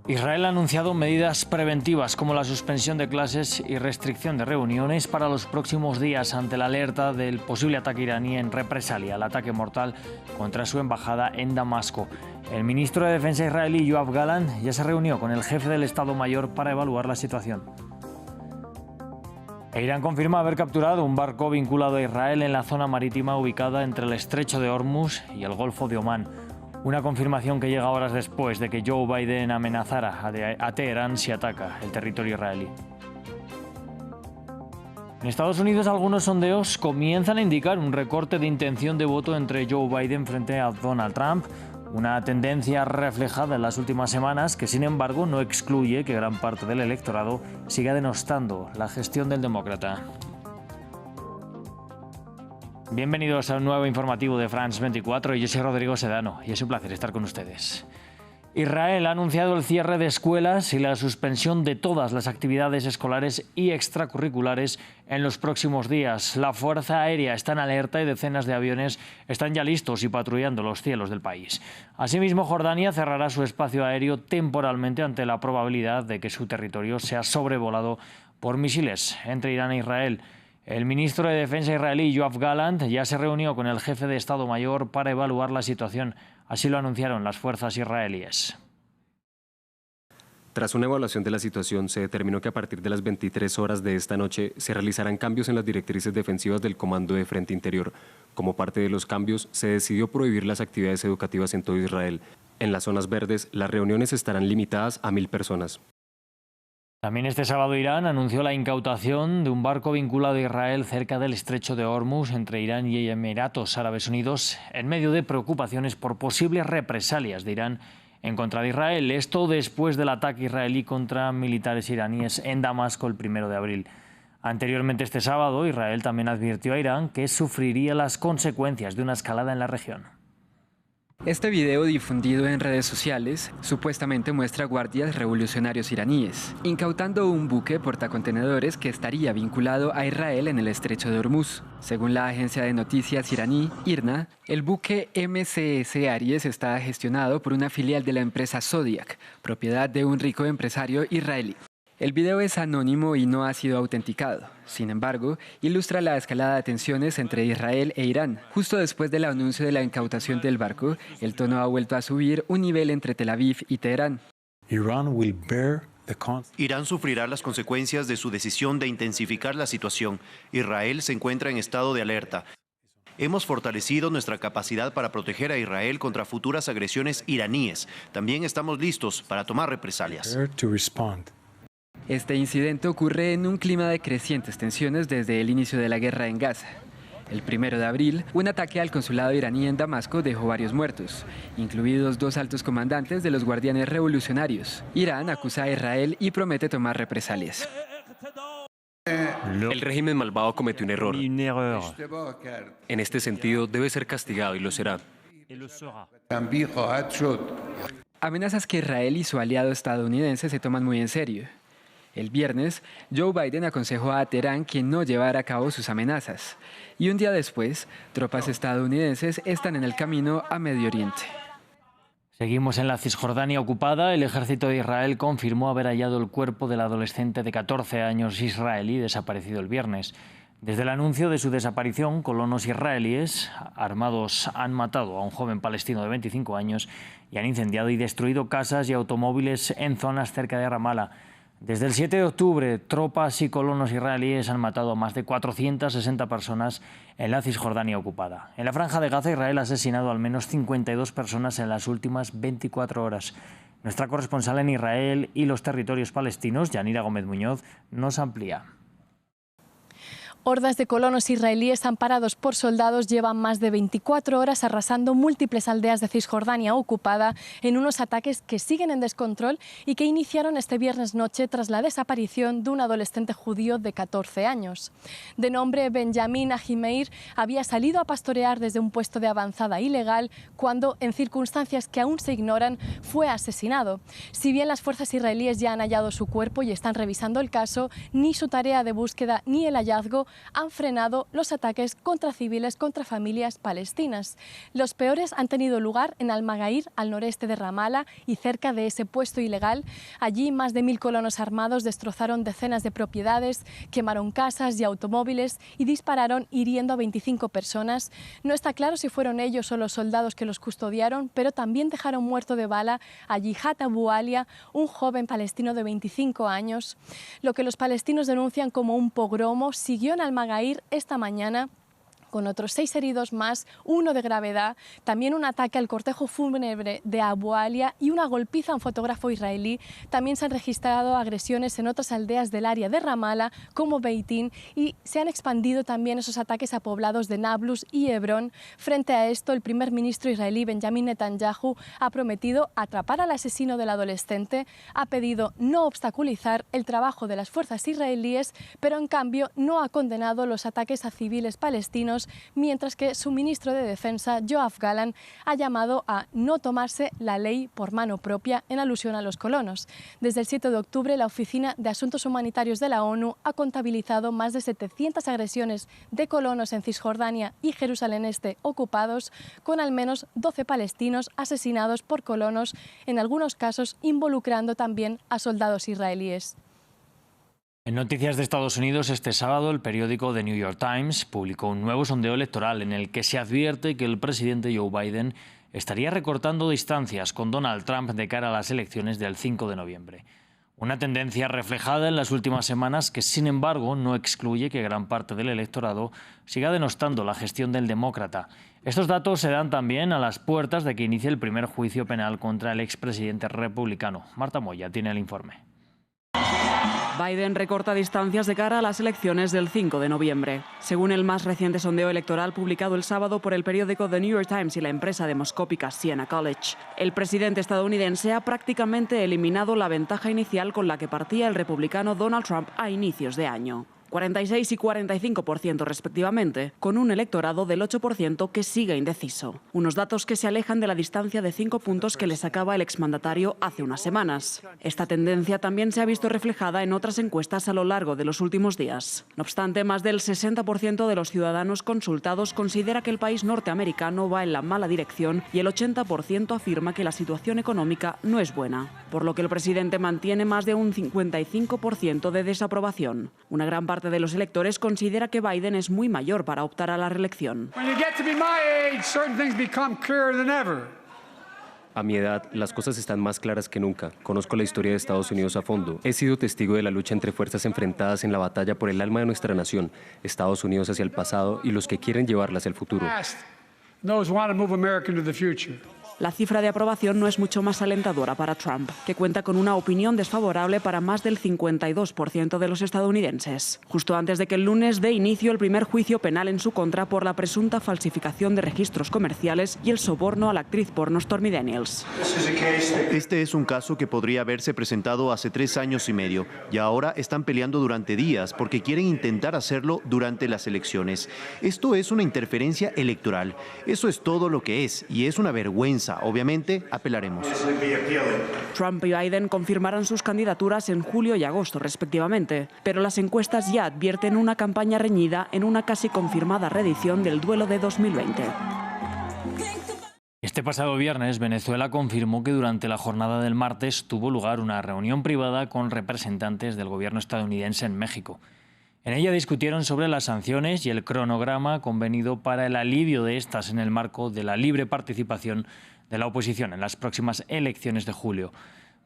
Israel ha anunciado medidas preventivas como la suspensión de clases y restricción de reuniones para los próximos días ante la alerta del posible ataque iraní en represalia al ataque mortal contra su embajada en Damasco. El ministro de Defensa israelí, Yoav Gallant, ya se reunió con el jefe del Estado Mayor para evaluar la situación. Irán confirma haber capturado un barco vinculado a Israel en la zona marítima ubicada entre el estrecho de Hormuz y el Golfo de Omán. Una confirmación que llega horas después de que Joe Biden amenazara a Teherán si ataca el territorio israelí. En Estados Unidos, algunos sondeos comienzan a indicar un recorte de intención de voto entre Joe Biden frente a Donald Trump, una tendencia reflejada en las últimas semanas que, sin embargo, no excluye que gran parte del electorado siga denostando la gestión del demócrata. Bienvenidos a un nuevo informativo de France 24. Yo soy Rodrigo Sedano y es un placer estar con ustedes. Israel ha anunciado el cierre de escuelas y la suspensión de todas las actividades escolares y extracurriculares en los próximos días. La Fuerza Aérea está en alerta y decenas de aviones están ya listos y patrullando los cielos del país. Asimismo, Jordania cerrará su espacio aéreo temporalmente ante la probabilidad de que su territorio sea sobrevolado por misiles entre Irán e Israel. El ministro de Defensa israelí, Yoav Gallant, ya se reunió con el jefe de Estado Mayor para evaluar la situación. Así lo anunciaron las fuerzas israelíes. Tras una evaluación de la situación, se determinó que a partir de las 23 horas de esta noche se realizarán cambios en las directrices defensivas del Comando de Frente Interior. Como parte de los cambios, se decidió prohibir las actividades educativas en todo Israel. En las zonas verdes, las reuniones estarán limitadas a 1.000 personas. También este sábado Irán anunció la incautación de un barco vinculado a Israel cerca del estrecho de Hormuz entre Irán y Emiratos Árabes Unidos en medio de preocupaciones por posibles represalias de Irán en contra de Israel. Esto después del ataque israelí contra militares iraníes en Damasco el 1 de abril. Anteriormente este sábado Israel también advirtió a Irán que sufriría las consecuencias de una escalada en la región. Este video difundido en redes sociales supuestamente muestra guardias revolucionarios iraníes incautando un buque portacontenedores que estaría vinculado a Israel en el estrecho de Hormuz. Según la agencia de noticias iraní IRNA, el buque MCS Aries está gestionado por una filial de la empresa Zodiac, propiedad de un rico empresario israelí. El video es anónimo y no ha sido autenticado. Sin embargo, ilustra la escalada de tensiones entre Israel e Irán. Justo después del anuncio de la incautación del barco, el tono ha vuelto a subir un nivel entre Tel Aviv y Teherán. Irán sufrirá las consecuencias de su decisión de intensificar la situación. Israel se encuentra en estado de alerta. Hemos fortalecido nuestra capacidad para proteger a Israel contra futuras agresiones iraníes. También estamos listos para tomar represalias. Este incidente ocurre en un clima de crecientes tensiones desde el inicio de la guerra en Gaza. El 1 de abril, un ataque al consulado iraní en Damasco dejó varios muertos, incluidos 2 altos comandantes de los guardianes revolucionarios. Irán acusa a Israel y promete tomar represalias. El régimen malvado cometió un error. En este sentido, debe ser castigado y lo será. Amenazas que Israel y su aliado estadounidense se toman muy en serio. El viernes, Joe Biden aconsejó a Teherán que no llevara a cabo sus amenazas. Y un día después, tropas estadounidenses están en el camino a Medio Oriente. Seguimos en la Cisjordania ocupada. El ejército de Israel confirmó haber hallado el cuerpo del adolescente de 14 años israelí desaparecido el viernes. Desde el anuncio de su desaparición, colonos israelíes armados han matado a un joven palestino de 25 años y han incendiado y destruido casas y automóviles en zonas cerca de Ramallah. Desde el 7 de octubre, tropas y colonos israelíes han matado a más de 460 personas en la Cisjordania ocupada. En la Franja de Gaza, Israel ha asesinado al menos 52 personas en las últimas 24 horas. Nuestra corresponsal en Israel y los territorios palestinos, Yanira Gómez Muñoz, nos amplía. Hordas de colonos israelíes amparados por soldados llevan más de 24 horas arrasando múltiples aldeas de Cisjordania ocupada en unos ataques que siguen en descontrol y que iniciaron este viernes noche tras la desaparición de un adolescente judío de 14 años. De nombre Benjamin Ahimeir, había salido a pastorear desde un puesto de avanzada ilegal cuando, en circunstancias que aún se ignoran, fue asesinado. Si bien las fuerzas israelíes ya han hallado su cuerpo y están revisando el caso, ni su tarea de búsqueda ni el hallazgo han frenado los ataques contra civiles, contra familias palestinas. Los peores han tenido lugar en Al-Magair, al noreste de Ramala, y cerca de ese puesto ilegal. Allí más de 1000 colonos armados destrozaron decenas de propiedades, quemaron casas y automóviles y dispararon hiriendo a 25 personas. No está claro si fueron ellos o los soldados que los custodiaron, pero también dejaron muerto de bala a Jihad Abu Alia, un joven palestino de 25 años. Lo que los palestinos denuncian como un pogromo siguió en Al-Magair esta mañana, con otros 6 heridos más, 1 de gravedad, también un ataque al cortejo fúnebre de Abu Alia y una golpiza a un fotógrafo israelí. También se han registrado agresiones en otras aldeas del área de Ramala, como Beitín, y se han expandido también esos ataques a poblados de Nablus y Hebrón. Frente a esto, el primer ministro israelí Benjamin Netanyahu ha prometido atrapar al asesino del adolescente, ha pedido no obstaculizar el trabajo de las fuerzas israelíes, pero en cambio no ha condenado los ataques a civiles palestinos, mientras que su ministro de Defensa, Yoav Gallant, ha llamado a no tomarse la ley por mano propia en alusión a los colonos. Desde el 7 de octubre, la Oficina de Asuntos Humanitarios de la ONU ha contabilizado más de 700 agresiones de colonos en Cisjordania y Jerusalén Este ocupados, con al menos 12 palestinos asesinados por colonos, en algunos casos involucrando también a soldados israelíes. En noticias de Estados Unidos, este sábado el periódico The New York Times publicó un nuevo sondeo electoral en el que se advierte que el presidente Joe Biden estaría recortando distancias con Donald Trump de cara a las elecciones del 5 de noviembre. Una tendencia reflejada en las últimas semanas que, sin embargo, no excluye que gran parte del electorado siga denostando la gestión del demócrata. Estos datos se dan también a las puertas de que inicie el primer juicio penal contra el expresidente republicano. Marta Moya tiene el informe. Biden recorta distancias de cara a las elecciones del 5 de noviembre. Según el más reciente sondeo electoral publicado el sábado por el periódico The New York Times y la empresa demoscópica Siena College, el presidente estadounidense ha prácticamente eliminado la ventaja inicial con la que partía el republicano Donald Trump a inicios de año. 46 y 45% respectivamente, con un electorado del 8% que sigue indeciso. Unos datos que se alejan de la distancia de 5 puntos que le sacaba el exmandatario hace unas semanas. Esta tendencia también se ha visto reflejada en otras encuestas a lo largo de los últimos días. No obstante, más del 60% de los ciudadanos consultados considera que el país norteamericano va en la mala dirección y el 80% afirma que la situación económica no es buena, por lo que el presidente mantiene más de un 55% de desaprobación. Una gran parte de los electores considera que Biden es muy mayor para optar a la reelección. A mi edad, las cosas están más claras que nunca. Conozco la historia de Estados Unidos a fondo. He sido testigo de la lucha entre fuerzas enfrentadas en la batalla por el alma de nuestra nación, Estados Unidos hacia el pasado y los que quieren llevarla hacia el futuro. La cifra de aprobación no es mucho más alentadora para Trump, que cuenta con una opinión desfavorable para más del 52% de los estadounidenses, justo antes de que el lunes dé inicio el primer juicio penal en su contra por la presunta falsificación de registros comerciales y el soborno a la actriz porno Stormy Daniels. Este es un caso que podría haberse presentado hace 3 años y medio y ahora están peleando durante días porque quieren intentar hacerlo durante las elecciones. Esto es una interferencia electoral. Eso es todo lo que es y es una vergüenza. Obviamente, apelaremos. Trump y Biden confirmarán sus candidaturas en julio y agosto, respectivamente, pero las encuestas ya advierten una campaña reñida en una casi confirmada reedición del duelo de 2020. Este pasado viernes, Venezuela confirmó que durante la jornada del martes tuvo lugar una reunión privada con representantes del gobierno estadounidense en México. En ella discutieron sobre las sanciones y el cronograma convenido para el alivio de estas en el marco de la libre participación de la oposición en las próximas elecciones de julio.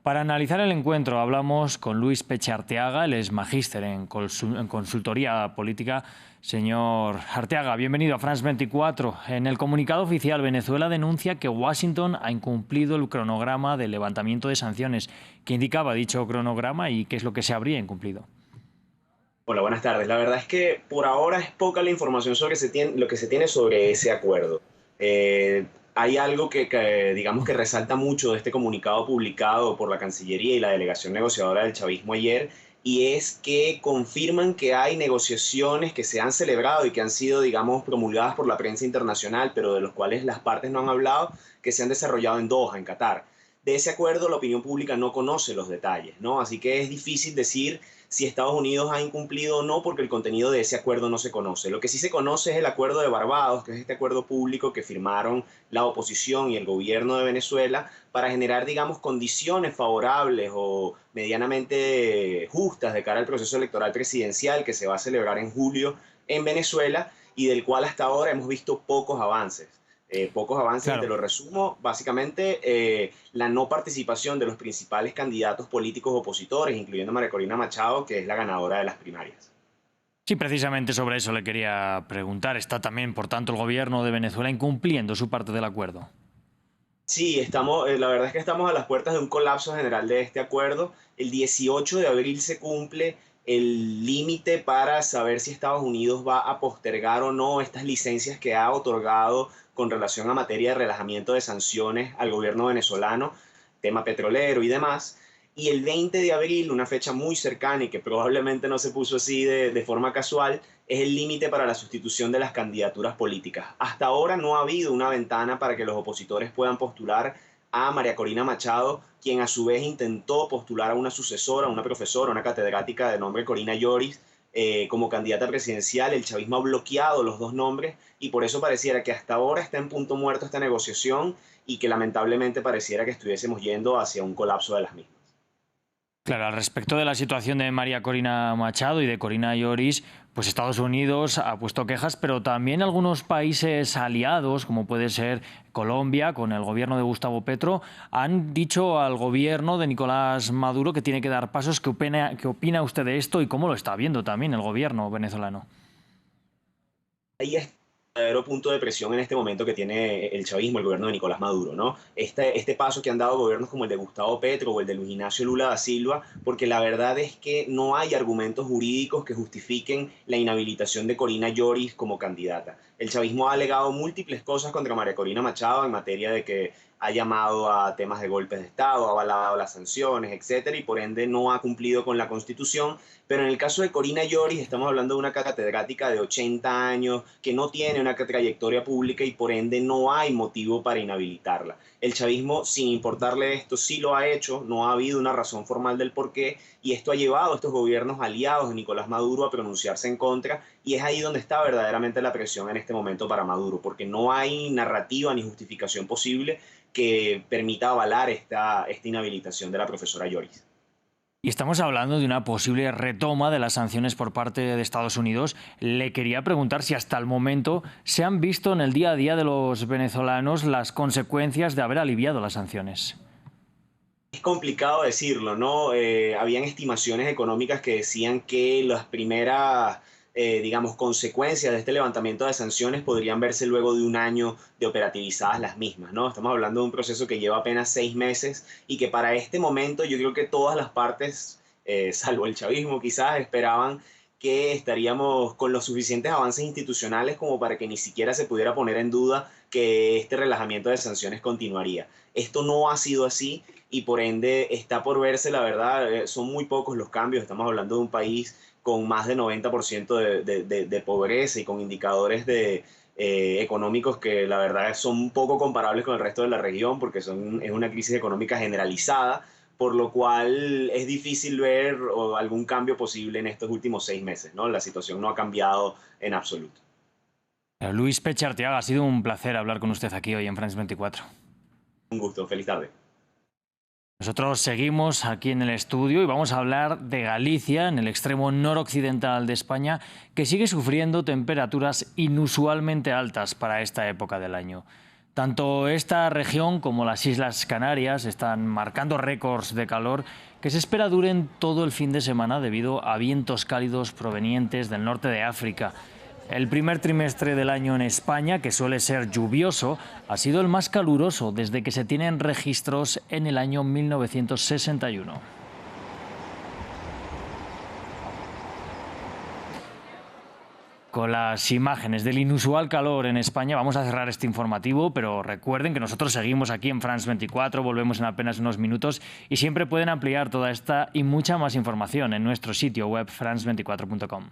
Para analizar el encuentro hablamos con Luis Peche Arteaga, él es magíster en consultoría política. Señor Arteaga, bienvenido a France 24. En el comunicado oficial, Venezuela denuncia que Washington ha incumplido el cronograma de levantamiento de sanciones. ¿Qué indicaba dicho cronograma y qué es lo que se habría incumplido? Hola, buenas tardes. La verdad es que por ahora es poca la información sobre lo que se tiene sobre ese acuerdo. Hay algo que digamos que resalta mucho de este comunicado publicado por la Cancillería y la delegación negociadora del chavismo ayer, y es que confirman que hay negociaciones que se han celebrado y que han sido, digamos, promulgadas por la prensa internacional, pero de los cuales las partes no han hablado, que se han desarrollado en Doha, en Qatar. de ese acuerdo la opinión pública no conoce los detalles, ¿no? Así que es difícil decir si Estados Unidos ha incumplido o no, porque el contenido de ese acuerdo no se conoce. Lo que sí se conoce es el acuerdo de Barbados, que es este acuerdo público que firmaron la oposición y el gobierno de Venezuela para generar, digamos, condiciones favorables o medianamente justas de cara al proceso electoral presidencial que se va a celebrar en julio en Venezuela y del cual hasta ahora hemos visto pocos avances. Claro. Te lo resumo, básicamente la no participación de los principales candidatos políticos opositores, incluyendo a María Corina Machado, que es la ganadora de las primarias. Sí, precisamente sobre eso le quería preguntar. ¿Está también, por tanto, el gobierno de Venezuela incumpliendo su parte del acuerdo? Sí, la verdad es que estamos a las puertas de un colapso general de este acuerdo. El 18 de abril se cumple el límite para saber si Estados Unidos va a postergar o no estas licencias que ha otorgado con relación a materia de relajamiento de sanciones al gobierno venezolano, tema petrolero y demás. Y el 20 de abril, una fecha muy cercana y que probablemente no se puso así de forma casual, es el límite para la sustitución de las candidaturas políticas. Hasta ahora no ha habido una ventana para que los opositores puedan postular a María Corina Machado, quien a su vez intentó postular a una sucesora, una profesora, una catedrática de nombre Corina Lloris, como candidata presidencial. El chavismo ha bloqueado los dos nombres y por eso pareciera que hasta ahora está en punto muerto esta negociación y que lamentablemente pareciera que estuviésemos yendo hacia un colapso de las mismas. Claro, al respecto de la situación de María Corina Machado y de Corina Lloris, pues Estados Unidos ha puesto quejas, pero también algunos países aliados, como puede ser Colombia, con el gobierno de Gustavo Petro, han dicho al gobierno de Nicolás Maduro que tiene que dar pasos. ¿Qué opina usted de esto y cómo lo está viendo también el gobierno venezolano? Ahí es el verdadero punto de presión en este momento que tiene el chavismo, el gobierno de Nicolás Maduro, ¿no? Este paso que han dado gobiernos como el de Gustavo Petro o el de Luis Ignacio Lula da Silva, porque la verdad es que no hay argumentos jurídicos que justifiquen la inhabilitación de Corina Lloris como candidata. El chavismo ha alegado múltiples cosas contra María Corina Machado en materia de que ha llamado a temas de golpes de Estado, ha avalado las sanciones, etcétera, y por ende no ha cumplido con la Constitución. Pero en el caso de Corina Lloris estamos hablando de una catedrática de 80 años que no tiene una trayectoria pública y por ende no hay motivo para inhabilitarla. El chavismo, sin importarle esto, sí lo ha hecho, no ha habido una razón formal del por qué, y esto ha llevado a estos gobiernos aliados de Nicolás Maduro a pronunciarse en contra, y es ahí donde está verdaderamente la presión en este momento para Maduro, porque no hay narrativa ni justificación posible que permita avalar esta inhabilitación de la profesora Lloris. Y estamos hablando de una posible retoma de las sanciones por parte de Estados Unidos. Le quería preguntar si hasta el momento se han visto en el día a día de los venezolanos las consecuencias de haber aliviado las sanciones. Es complicado decirlo, ¿no? Habían estimaciones económicas que decían que las primeras consecuencias de este levantamiento de sanciones podrían verse luego de un año de operativizadas las mismas, ¿no? Estamos hablando de un proceso que lleva apenas 6 meses y que para este momento yo creo que todas las partes, salvo el chavismo quizás, esperaban que estaríamos con los suficientes avances institucionales como para que ni siquiera se pudiera poner en duda que este relajamiento de sanciones continuaría. Esto no ha sido así y por ende está por verse, la verdad, son muy pocos los cambios. Estamos hablando de un país con más de 90% de pobreza y con indicadores económicos que la verdad son poco comparables con el resto de la región porque es una crisis económica generalizada, por lo cual es difícil ver algún cambio posible en estos últimos 6 meses, ¿no? La situación no ha cambiado en absoluto. Luis Peche Arteaga, ha sido un placer hablar con usted aquí hoy en France 24. Un gusto, feliz tarde. Nosotros seguimos aquí en el estudio y vamos a hablar de Galicia, en el extremo noroccidental de España, que sigue sufriendo temperaturas inusualmente altas para esta época del año. Tanto esta región como las Islas Canarias están marcando récords de calor que se espera duren todo el fin de semana debido a vientos cálidos provenientes del norte de África. El primer trimestre del año en España, que suele ser lluvioso, ha sido el más caluroso desde que se tienen registros en el año 1961. Con las imágenes del inusual calor en España vamos a cerrar este informativo, pero recuerden que nosotros seguimos aquí en France 24, volvemos en apenas unos minutos y siempre pueden ampliar toda esta y mucha más información en nuestro sitio web france24.com.